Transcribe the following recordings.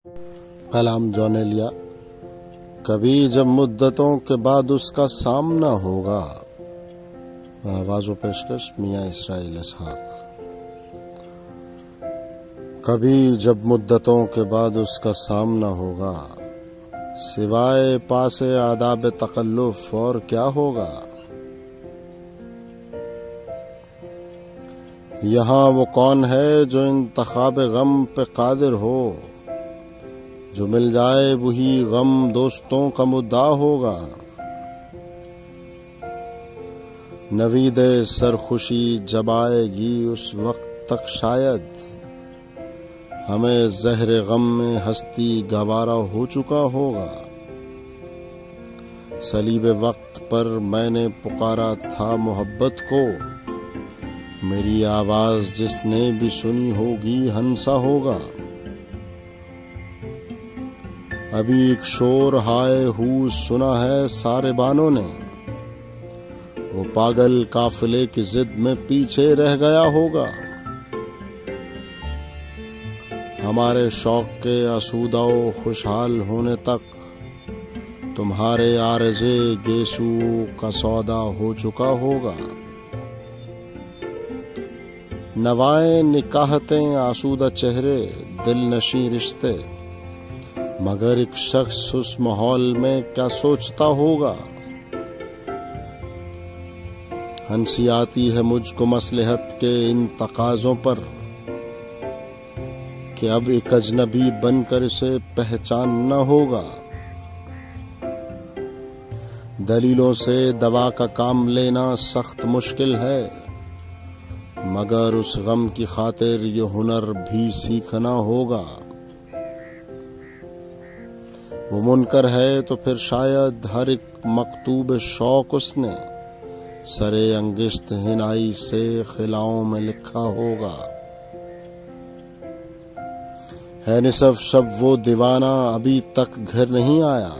कलाम John Elia. कभी जब मुद्दतों के बाद उसका सामना होगा। आवाज़ व पेशकश मियाँ इसराइल इसहाक। कभी जब मुद्दतों के बाद उसका सामना होगा, सिवाय पासे आदाब तकल्लुफ और क्या होगा। यहाँ वो कौन है जो इंतखाब गम पे कादिर हो, जो मिल जाए वही गम दोस्तों का मुद्दा होगा। नवीदे सरखुशी जब आएगी उस वक्त तक शायद हमें ज़हरे गम में हस्ती गवारा हो चुका होगा। सलीबे वक्त पर मैंने पुकारा था मोहब्बत को, मेरी आवाज़ जिसने भी सुनी होगी हंसा होगा। अभी एक शोर हाय हू सुना है सारे बानों ने, वो पागल काफिले की जिद में पीछे रह गया होगा। हमारे शौक के आसूदा व खुशहाल होने तक तुम्हारे आरज़े गेसू का सौदा हो चुका होगा। नवाएं निकाहतें आसूदा चेहरे दिल नशी रिश्ते, मगर एक शख्स उस माहौल में क्या सोचता होगा। हंसी आती है मुझको मसलहत के इन तकाज़ों पर कि अब एक अजनबी बनकर इसे पहचानना होगा। दलीलों से दवा का काम लेना सख्त मुश्किल है, मगर उस गम की खातिर ये हुनर भी सीखना होगा। वो मुनकर है तो फिर शायद हर एक मकतूब शौक उसने सरे अंगिश्त हिनाई से खिलाओं में लिखा होगा। है निसफ शब वो दीवाना अभी तक घर नहीं आया,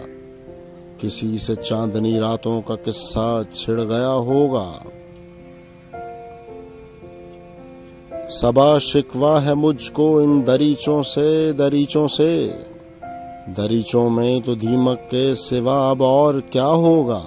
किसी से चांदनी रातों का किस्सा छिड़ गया होगा। सबा शिकवा है मुझको इन दरीचों में तो दीमक के सिवा अब और क्या होगा।